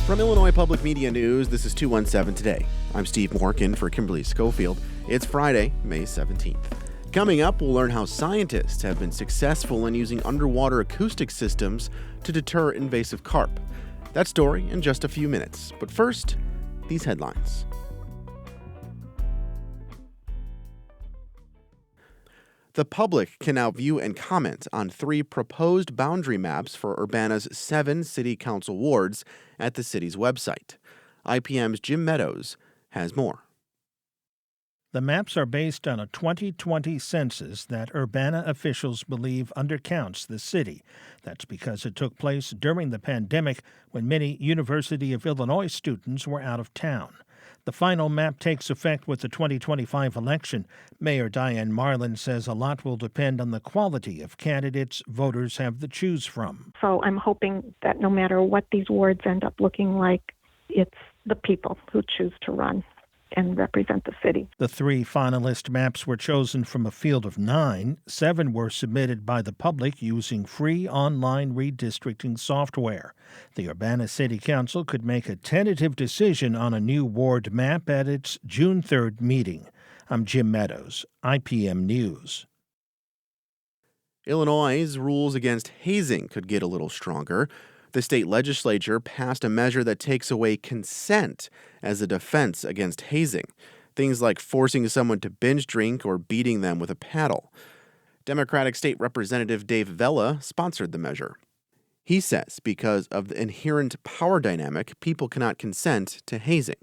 From Illinois Public Media News, this is 217 Today. I'm Steve Morkin for Kimberly Schofield. It's Friday, May 17th. Coming up, we'll learn how scientists have been successful in using underwater acoustic systems to deter invasive carp. That story in just a few minutes. But first, these headlines. The public can now view and comment on 3 proposed boundary maps for Urbana's 7 city council wards at the city's website. IPM's Jim Meadows has more. The maps are based on a 2020 census that Urbana officials believe undercounts the city. That's because it took place during the pandemic when many University of Illinois students were out of town. The final map takes effect with the 2025 election. Mayor Diane Marlin says a lot will depend on the quality of candidates voters have to choose from. So I'm hoping that no matter what these wards end up looking like, it's the people who choose to run and represent the city. The 3 finalist maps were chosen from a field of 9. 7 were submitted by the public using free online redistricting software. The Urbana City Council could make a tentative decision on a new ward map at its June 3rd meeting. I'm Jim Meadows, IPM News. Illinois' rules against hazing could get a little stronger. The state legislature passed a measure that takes away consent as a defense against hazing. Things like forcing someone to binge drink or beating them with a paddle. Democratic State Representative Dave Vella sponsored the measure. He says because of the inherent power dynamic, people cannot consent to hazing.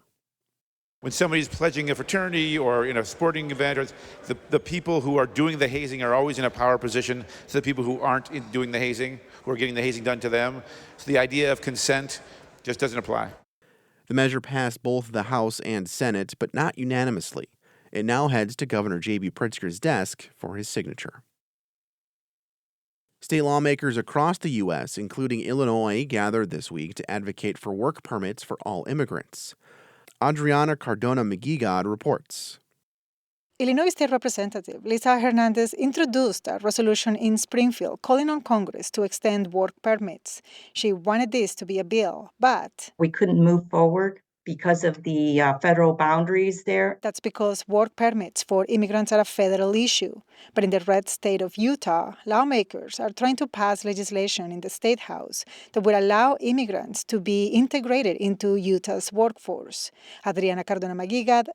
When somebody's pledging a fraternity or in a sporting event, or the people who are doing the hazing are always in a power position to the people who aren't doing the hazing, who are getting the hazing done to them. So the idea of consent just doesn't apply. The measure passed both the House and Senate, but not unanimously. It now heads to Governor J.B. Pritzker's desk for his signature. State lawmakers across the U.S., including Illinois, gathered this week to advocate for work permits for all immigrants. Adriana Cardona-McGigod reports. Illinois State Representative Lisa Hernandez introduced a resolution in Springfield calling on Congress to extend work permits. She wanted this to be a bill, but we couldn't move forward because of the federal boundaries there. That's because work permits for immigrants are a federal issue. But in the red state of Utah, lawmakers are trying to pass legislation in the state house that would allow immigrants to be integrated into Utah's workforce. Adriana Cardona-McGigod.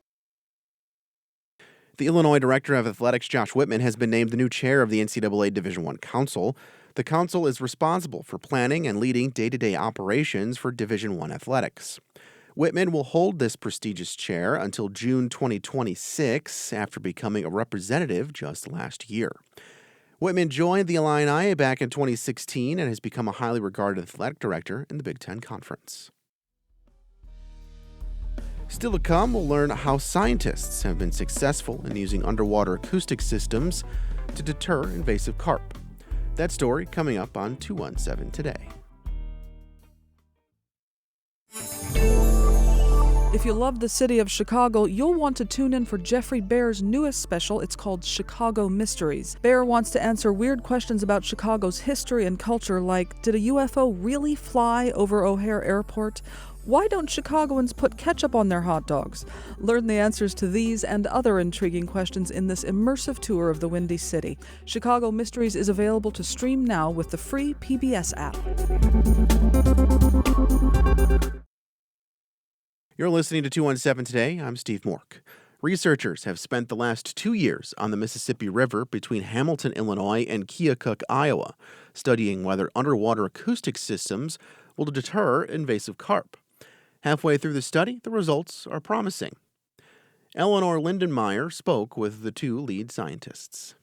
The Illinois Director of Athletics, Josh Whitman, has been named the new chair of the NCAA Division I Council. The council is responsible for planning and leading day-to-day operations for Division I athletics. Whitman will hold this prestigious chair until June 2026 after becoming a representative just last year. Whitman joined the Illini back in 2016 and has become a highly regarded athletic director in the Big Ten Conference. Still to come, we'll learn how scientists have been successful in using underwater acoustic systems to deter invasive carp. That story coming up on 217 Today. If you love the city of Chicago, you'll want to tune in for Jeffrey Bear's newest special. It's called Chicago Mysteries. Bear wants to answer weird questions about Chicago's history and culture, like, did a UFO really fly over O'Hare Airport? Why don't Chicagoans put ketchup on their hot dogs? Learn the answers to these and other intriguing questions in this immersive tour of the Windy City. Chicago Mysteries is available to stream now with the free PBS app. You're listening to 217 Today. I'm Steve Mork. Researchers have spent the last 2 years on the Mississippi River between Hamilton, Illinois, and Keokuk, Iowa, studying whether underwater acoustic systems will deter invasive carp. Halfway through the study, the results are promising. Eleanor Lindenmeyer spoke with the 2 lead scientists.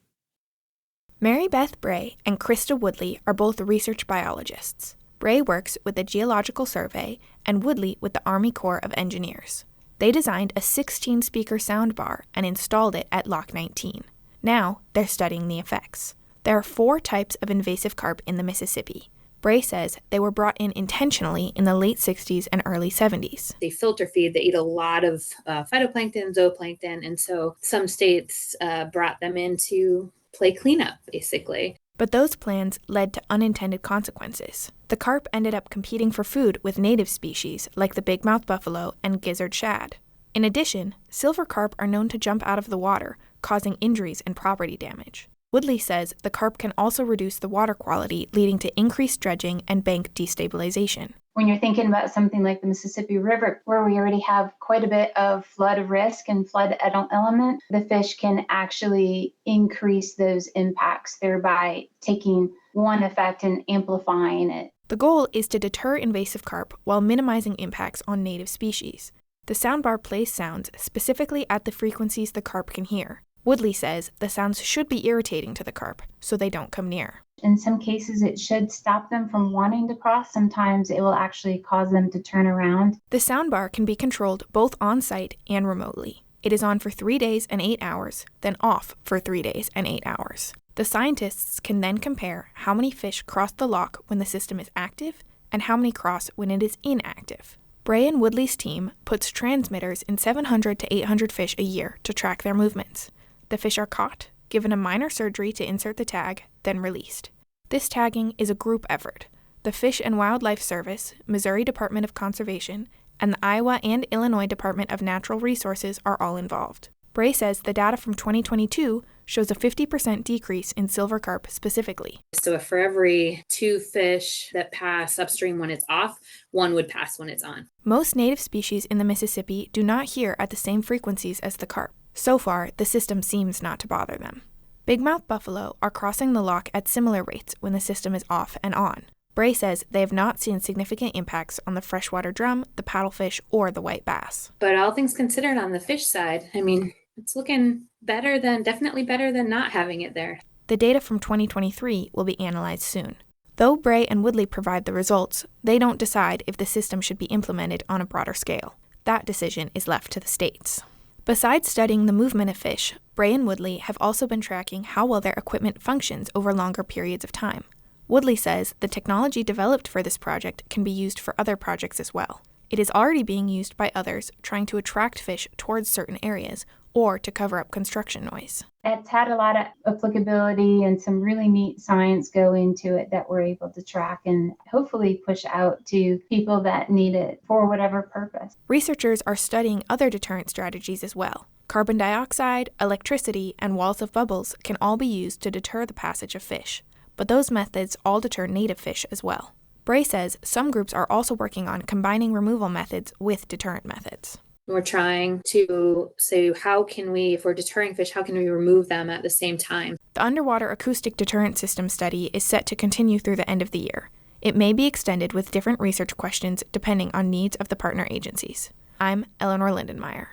Mary Beth Bray and Krista Woodley are both research biologists. Bray works with the Geological Survey and Woodley with the Army Corps of Engineers. They designed a 16-speaker soundbar and installed it at Lock 19. Now, they're studying the effects. There are 4 types of invasive carp in the Mississippi. Bray says they were brought in intentionally in the late 60s and early 70s. They filter feed. They eat a lot of phytoplankton, zooplankton, and so some states brought them in to play cleanup, basically. But those plans led to unintended consequences. The carp ended up competing for food with native species like the bigmouth buffalo and gizzard shad. In addition, silver carp are known to jump out of the water, causing injuries and property damage. Woodley says the carp can also reduce the water quality, leading to increased dredging and bank destabilization. When you're thinking about something like the Mississippi River, where we already have quite a bit of flood risk and flood element, the fish can actually increase those impacts, thereby taking one effect and amplifying it. The goal is to deter invasive carp while minimizing impacts on native species. The soundbar plays sounds specifically at the frequencies the carp can hear. Woodley says the sounds should be irritating to the carp, so they don't come near. In some cases, it should stop them from wanting to cross. Sometimes it will actually cause them to turn around. The soundbar can be controlled both on-site and remotely. It is on for 3 days and 8 hours, then off for 3 days and 8 hours. The scientists can then compare how many fish cross the lock when the system is active and how many cross when it is inactive. Bray and Woodley's team puts transmitters in 700 to 800 fish a year to track their movements. The fish are caught, given a minor surgery to insert the tag, then released. This tagging is a group effort. The Fish and Wildlife Service, Missouri Department of Conservation, and the Iowa and Illinois Department of Natural Resources are all involved. Bray says the data from 2022 shows a 50% decrease in silver carp specifically. So if for every 2 fish that pass upstream when it's off, 1 would pass when it's on. Most native species in the Mississippi do not hear at the same frequencies as the carp. So far, the system seems not to bother them. Bigmouth buffalo are crossing the lock at similar rates when the system is off and on. Bray says they have not seen significant impacts on the freshwater drum, the paddlefish, or the white bass. But all things considered on the fish side, it's looking definitely better than not having it there. The data from 2023 will be analyzed soon. Though Bray and Woodley provide the results, they don't decide if the system should be implemented on a broader scale. That decision is left to the states. Besides studying the movement of fish, Bray and Woodley have also been tracking how well their equipment functions over longer periods of time. Woodley says the technology developed for this project can be used for other projects as well. It is already being used by others trying to attract fish towards certain areas or to cover up construction noise. It's had a lot of applicability and some really neat science go into it that we're able to track and hopefully push out to people that need it for whatever purpose. Researchers are studying other deterrent strategies as well. Carbon dioxide, electricity, and walls of bubbles can all be used to deter the passage of fish, but those methods all deter native fish as well. Bray says some groups are also working on combining removal methods with deterrent methods. We're trying to say, if we're deterring fish, how can we remove them at the same time? The underwater acoustic deterrent system study is set to continue through the end of the year. It may be extended with different research questions depending on needs of the partner agencies. I'm Eleanor Lindenmeyer.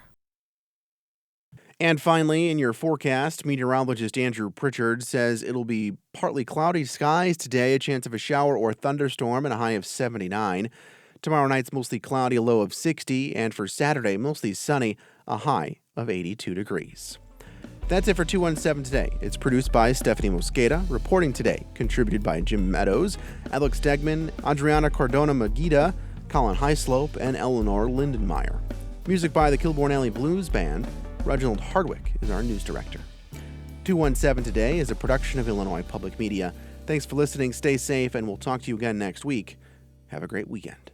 And finally, in your forecast, meteorologist Andrew Pritchard says it'll be partly cloudy skies today, a chance of a shower or thunderstorm, and a high of 79. Tomorrow night's mostly cloudy, a low of 60, and for Saturday, mostly sunny, a high of 82 degrees. That's it for 217 Today. It's produced by Stephanie Mosqueda, reporting today, contributed by Jim Meadows, Alex Degman, Adriana Cardona-Magida, Colin Highslope, and Eleanor Lindenmeyer. Music by the Kilbourne Alley Blues Band. Reginald Hardwick is our news director. 217 Today is a production of Illinois Public Media. Thanks for listening, stay safe, and we'll talk to you again next week. Have a great weekend.